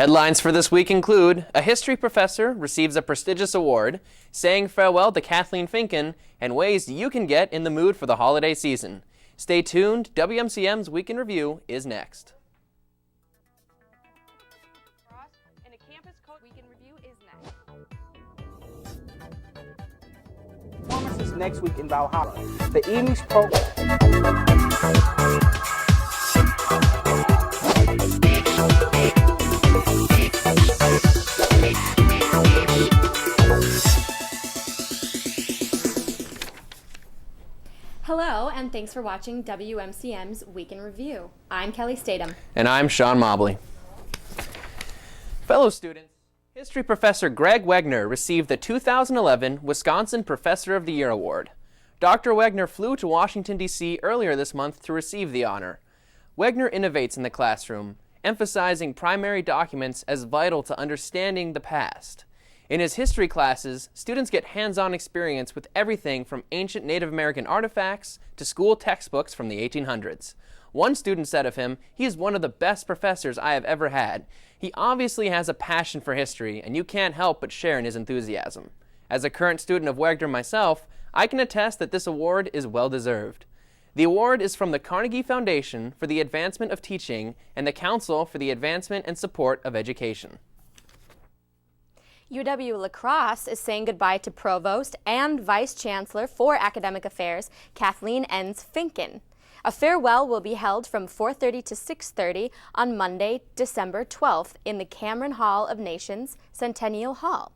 Headlines for this week include a history professor receives a prestigious award, saying farewell to Kathleen Finken, and ways you can get in the mood for the holiday season. Stay tuned. WMCM's Week in Review is next. And a campus Week in Review is next. Performances next week in Valhalla. The evening's program. Hello, and thanks for watching WMCM's Week in Review. I'm Kelly Stadum. And I'm Sean Mobley. Fellow students, history professor Greg Wegner received the 2011 Wisconsin Professor of the Year Award. Dr. Wegner flew to Washington, D.C. earlier this month to receive the honor. Wegner innovates in the classroom, emphasizing primary documents as vital to understanding the past. In his history classes, students get hands-on experience with everything from ancient Native American artifacts to school textbooks from the 1800s. One student said of him, "He is one of the best professors I have ever had. He obviously has a passion for history, and you can't help but share in his enthusiasm." As a current student of Wegner myself, I can attest that this award is well-deserved. The award is from the Carnegie Foundation for the Advancement of Teaching and the Council for the Advancement and Support of Education. UW-La Crosse is saying goodbye to Provost and Vice Chancellor for Academic Affairs, Kathleen Enns Finken. A farewell will be held from 4:30 to 6:30 on Monday, December 12th in the Cameron Hall of Nations, Centennial Hall.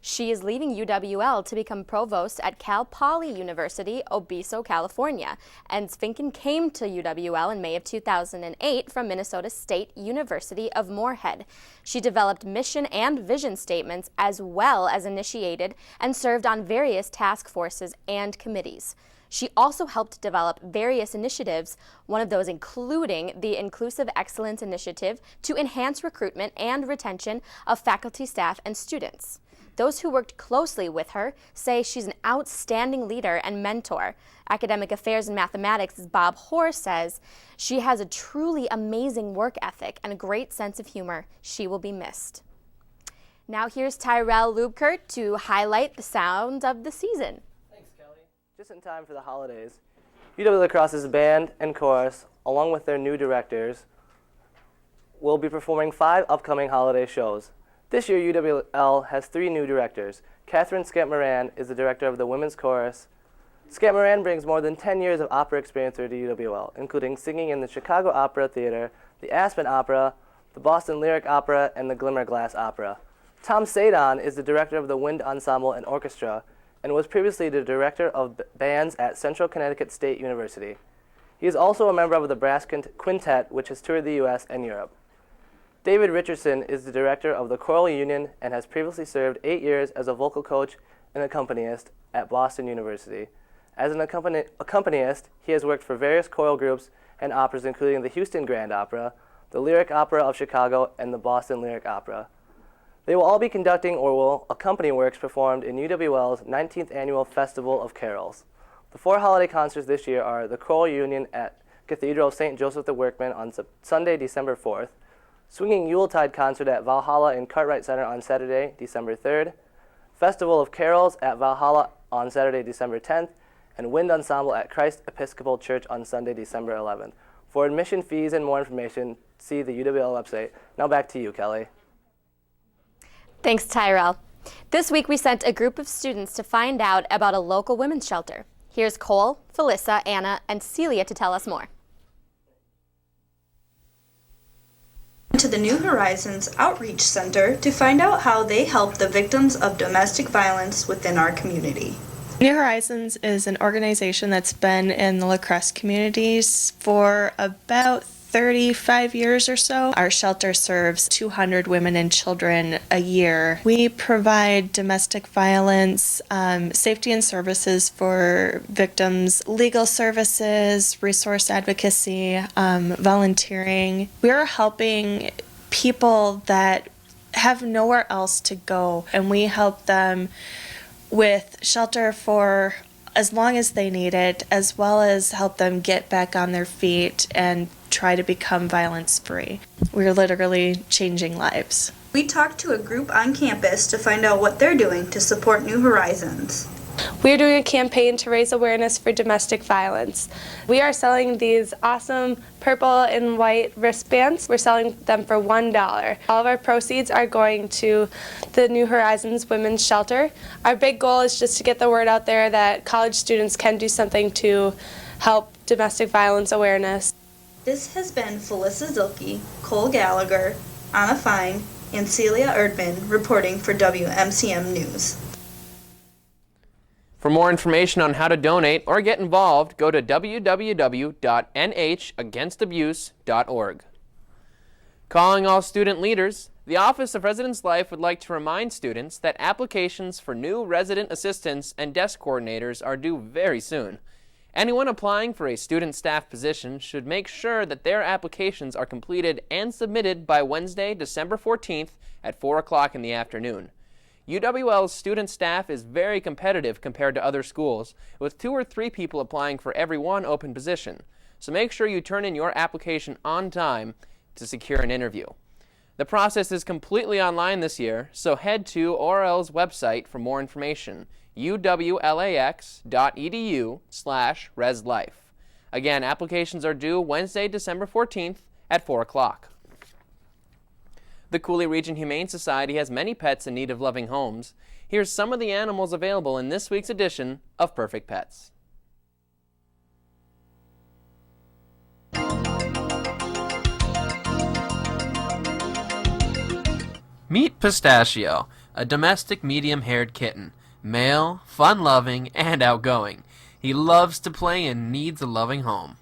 She is leaving UWL to become provost at Cal Poly University, Obiso, California. Enns Finken came to UWL in May of 2008 from Minnesota State University of Moorhead. She developed mission and vision statements as well as initiated and served on various task forces and committees. She also helped develop various initiatives, one of those including the Inclusive Excellence Initiative to enhance recruitment and retention of faculty, staff, and students. Those who worked closely with her say she's an outstanding leader and mentor. Academic Affairs and Mathematics' Bob Hoare says she has a truly amazing work ethic and a great sense of humor. She will be missed. Now here's Tyrell Lubkert to highlight the sound of the season. Thanks, Kelly. Just in time for the holidays, UW-La Crosse's band and chorus, along with their new directors, will be performing 5 upcoming holiday shows. This year, UWL has 3 new directors. Catherine Scant-Moran is the director of the Women's Chorus. Scant-Moran brings more than 10 years of opera experience to UWL, including singing in the Chicago Opera Theater, the Aspen Opera, the Boston Lyric Opera, and the Glimmerglass Opera. Tom Sadon is the director of the Wind Ensemble and Orchestra, and was previously the director of bands at Central Connecticut State University. He is also a member of the Brass Quintet, which has toured the U.S. and Europe. David Richardson is the director of the Choral Union and has previously served 8 years as a vocal coach and accompanist at Boston University. As an accompanist, he has worked for various choral groups and operas, including the Houston Grand Opera, the Lyric Opera of Chicago, and the Boston Lyric Opera. They will all be conducting or will accompany works performed in UWL's 19th Annual Festival of Carols. The 4 holiday concerts this year are the Choral Union at Cathedral of St. Joseph the Workman on Sunday, December 4th, Swinging Yuletide Concert at Valhalla in Cartwright Center on Saturday, December 3rd, Festival of Carols at Valhalla on Saturday, December 10th, and Wind Ensemble at Christ Episcopal Church on Sunday, December 11th. For admission fees and more information, see the UWL website. Now back to you, Kelly. Thanks, Tyrell. This week we sent a group of students to find out about a local women's shelter. Here's Cole, Felissa, Anna, and Celia to tell us more. To the New Horizons Outreach Center to find out how they help the victims of domestic violence within our community. New Horizons is an organization that's been in the La Crosse communities for about 35 years or so. Our shelter serves 200 women and children a year. We provide domestic violence, safety and services for victims, legal services, resource advocacy, volunteering. We're helping people that have nowhere else to go, and we help them with shelter for as long as they need it, as well as help them get back on their feet and try to become violence-free. We're literally changing lives. We talked to a group on campus to find out what they're doing to support New Horizons. We're doing a campaign to raise awareness for domestic violence. We are selling these awesome purple and white wristbands. We're selling them for $1. All of our proceeds are going to the New Horizons Women's Shelter. Our big goal is just to get the word out there that college students can do something to help domestic violence awareness. This has been Felissa Zilke, Cole Gallagher, Anna Fine, and Celia Erdman reporting for WMCM News. For more information on how to donate or get involved, go to www.nhaganstabuse.org. Calling all student leaders, the Office of Residence Life would like to remind students that applications for new resident assistants and desk coordinators are due very soon. Anyone applying for a student staff position should make sure that their applications are completed and submitted by Wednesday, December 14th at 4 o'clock in the afternoon. UWL's student staff is very competitive compared to other schools, with 2 or 3 people applying for every one open position. So make sure you turn in your application on time to secure an interview. The process is completely online this year, so head to ORL's website for more information, uwlax.edu/reslife. Again, applications are due Wednesday, December 14th at 4 o'clock. The Cooley Region Humane Society has many pets in need of loving homes. Here's some of the animals available in this week's edition of Perfect Pets. Meet Pistachio, a domestic medium-haired kitten. Male, fun-loving, and outgoing. He loves to play and needs a loving home.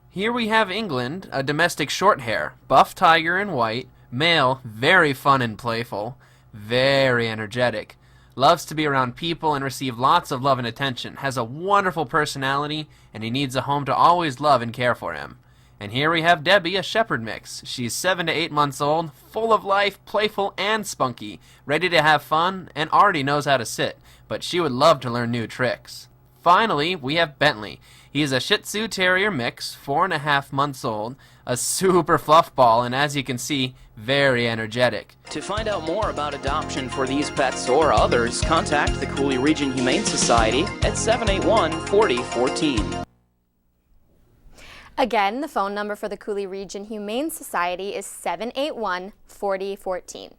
Here we have England, a domestic short-hair, buff tiger in white. Male, very fun and playful, very energetic, loves to be around people and receive lots of love and attention, has a wonderful personality, and he needs a home to always love and care for him. And here we have Debbie, a shepherd mix. She's 7 to 8 months old, full of life, playful and spunky, ready to have fun, and already knows how to sit, but she would love to learn new tricks. Finally, we have Bentley. He is a Shih Tzu Terrier mix, 4.5 months old, a super fluff ball, and as you can see, very energetic. To find out more about adoption for these pets or others, contact the Cooley Region Humane Society at 781-4014. Again, the phone number for the Cooley Region Humane Society is 781-4014.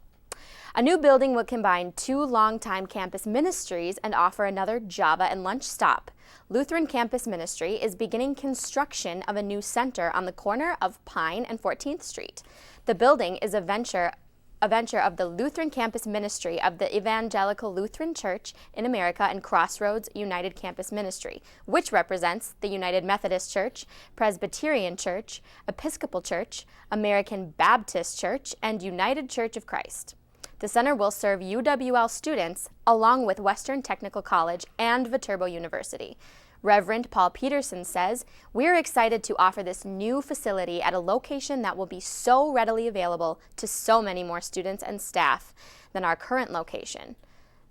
A new building will combine 2 longtime campus ministries and offer another Java and lunch stop. Lutheran Campus Ministry is beginning construction of a new center on the corner of Pine and 14th Street. The building is a venture of the Lutheran Campus Ministry of the Evangelical Lutheran Church in America and Crossroads United Campus Ministry, which represents the United Methodist Church, Presbyterian Church, Episcopal Church, American Baptist Church, and United Church of Christ. The center will serve UWL students along with Western Technical College and Viterbo University. Reverend Paul Peterson says, "We're excited to offer this new facility at a location that will be so readily available to so many more students and staff than our current location.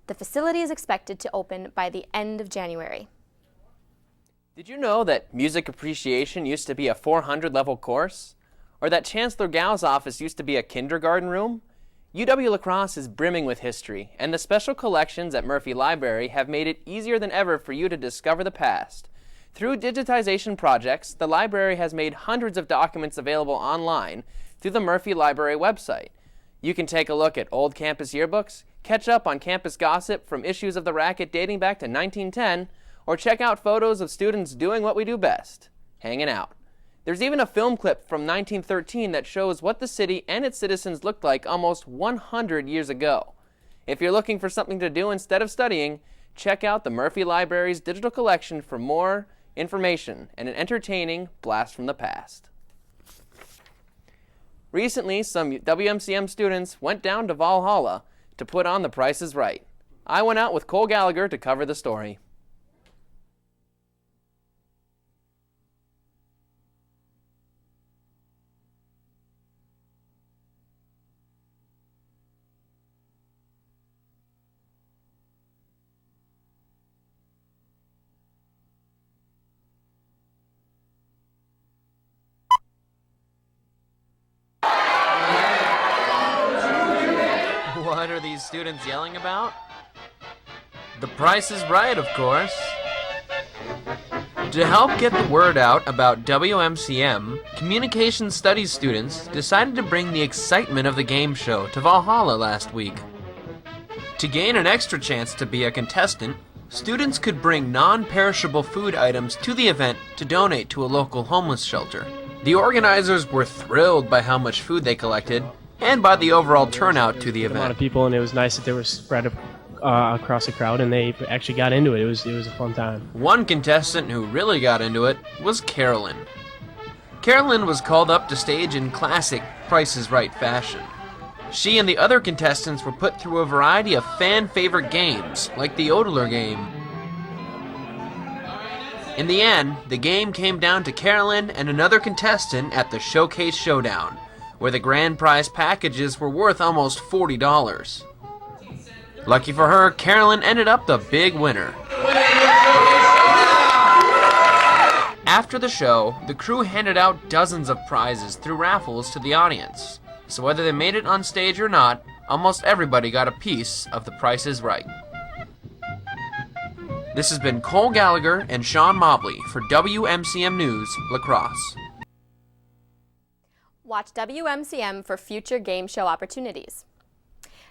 The facility is expected to open by the end of January." Did you know that music appreciation used to be a 400-level course? Or that Chancellor Gow's office used to be a kindergarten room? UW-La Crosse is brimming with history, and the special collections at Murphy Library have made it easier than ever for you to discover the past. Through digitization projects, the library has made hundreds of documents available online through the Murphy Library website. You can take a look at old campus yearbooks, catch up on campus gossip from issues of the Racket dating back to 1910, or check out photos of students doing what we do best, hanging out. There's even a film clip from 1913 that shows what the city and its citizens looked like almost 100 years ago. If you're looking for something to do instead of studying, check out the Murphy Library's digital collection for more information and an entertaining blast from the past. Recently, some WMCM students went down to Valhalla to put on The Price is Right. I went out with Cole Gallagher to cover the story. these students yelling about? The Price is Right, of course. To help get the word out about WMCM, Communication Studies students decided to bring the excitement of the game show to Valhalla last week. To gain an extra chance to be a contestant, students could bring non-perishable food items to the event to donate to a local homeless shelter. The organizers were thrilled by how much food they collected and by the overall turnout to the event. A lot of people, and it was nice that they were spread across the crowd, and they actually got into it. It was a fun time. One contestant who really got into it was Carolyn. Carolyn was called up to stage in classic Price is Right fashion. She and the other contestants were put through a variety of fan-favorite games, like the Odler game. In the end, the game came down to Carolyn and another contestant at the Showcase Showdown, where the grand prize packages were worth almost $40. Lucky for her, Carolyn ended up the big winner. After the show, the crew handed out dozens of prizes through raffles to the audience. So whether they made it on stage or not, almost everybody got a piece of The Price is Right. This has been Cole Gallagher and Sean Mobley for WMCM News, La Crosse. Watch WMCM for future game show opportunities.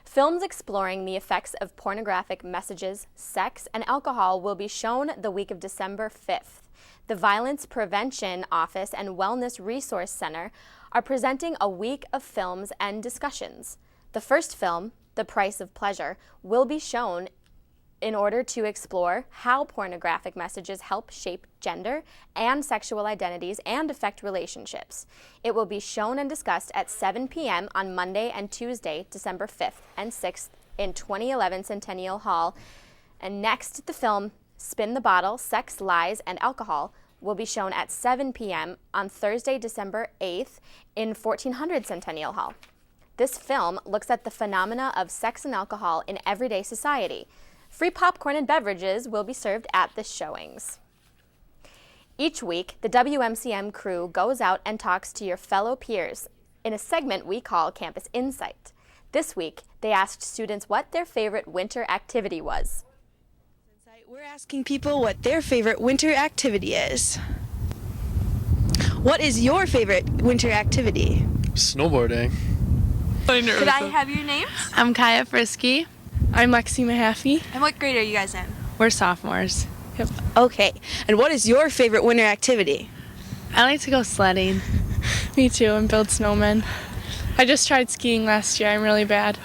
Films exploring the effects of pornographic messages, sex, and alcohol will be shown the week of December 5th. The Violence Prevention Office and Wellness Resource Center are presenting a week of films and discussions. The first film, The Price of Pleasure, will be shown in order to explore how pornographic messages help shape gender and sexual identities and affect relationships. It will be shown and discussed at 7 p.m. on Monday and Tuesday, December 5th and 6th in 2011 Centennial Hall. And next, the film Spin the Bottle, Sex, Lies, and Alcohol will be shown at 7 p.m. on Thursday, December 8th in 1400 Centennial Hall. This film looks at the phenomena of sex and alcohol in everyday society. Free popcorn and beverages will be served at the showings. Each week, the WMCM crew goes out and talks to your fellow peers in a segment we call Campus Insight. This week, they asked students what their favorite winter activity was. We're asking people what their favorite winter activity is. What is your favorite winter activity? Snowboarding. Could I have your names? I'm Kaya Frisky. I'm Lexi Mahaffey. And what grade are you guys in? We're sophomores. Yep. Okay. And what is your favorite winter activity? I like to go sledding. Me too, and build snowmen. I just tried skiing last year. I'm really bad.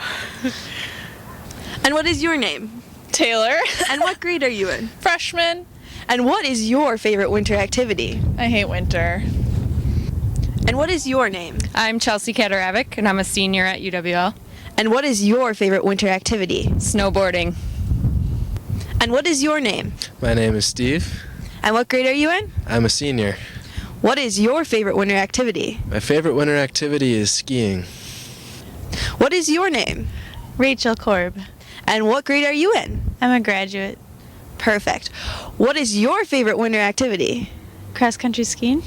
And what is your name? Taylor. And what grade are you in? Freshman. And what is your favorite winter activity? I hate winter. And what is your name? I'm Chelsea Kataravic, and I'm a senior at UWL. And what is your favorite winter activity? Snowboarding. And what is your name? My name is Steve. And what grade are you in? I'm a senior. What is your favorite winter activity? My favorite winter activity is skiing. What is your name? Rachel Korb. And what grade are you in? I'm a graduate. Perfect. What is your favorite winter activity? Cross-country skiing.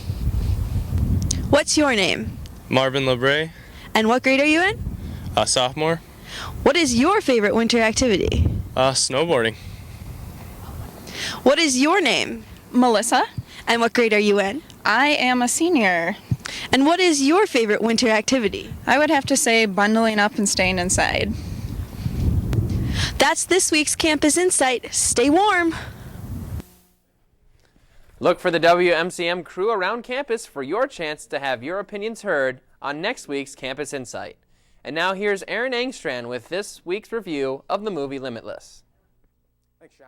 What's your name? Marvin LeBray. And what grade are you in? Sophomore. What is your favorite winter activity? Snowboarding. What is your name? Melissa. And what grade are you in? I am a senior. And what is your favorite winter activity? I would have to say bundling up and staying inside. That's this week's Campus Insight. Stay warm. Look for the WMCM crew around campus for your chance to have your opinions heard on next week's Campus Insight. And now here's Aaron Engstrand with this week's review of the movie Limitless. Thanks, Sean.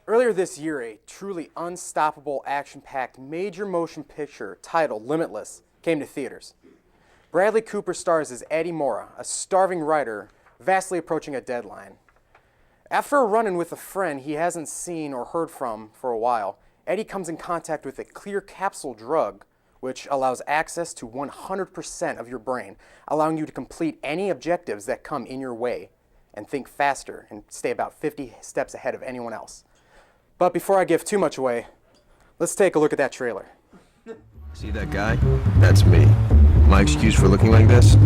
Earlier this year, a truly unstoppable, action-packed, major motion picture titled Limitless came to theaters. Bradley Cooper stars as Eddie Mora, a starving writer vastly approaching a deadline. After a run-in with a friend he hasn't seen or heard from for a while, Eddie comes in contact with a clear capsule drug which allows access to 100% of your brain, allowing you to complete any objectives that come in your way and think faster and stay about 50 steps ahead of anyone else. But before I give too much away, let's take a look at that trailer. See that guy? That's me. My excuse for looking like this?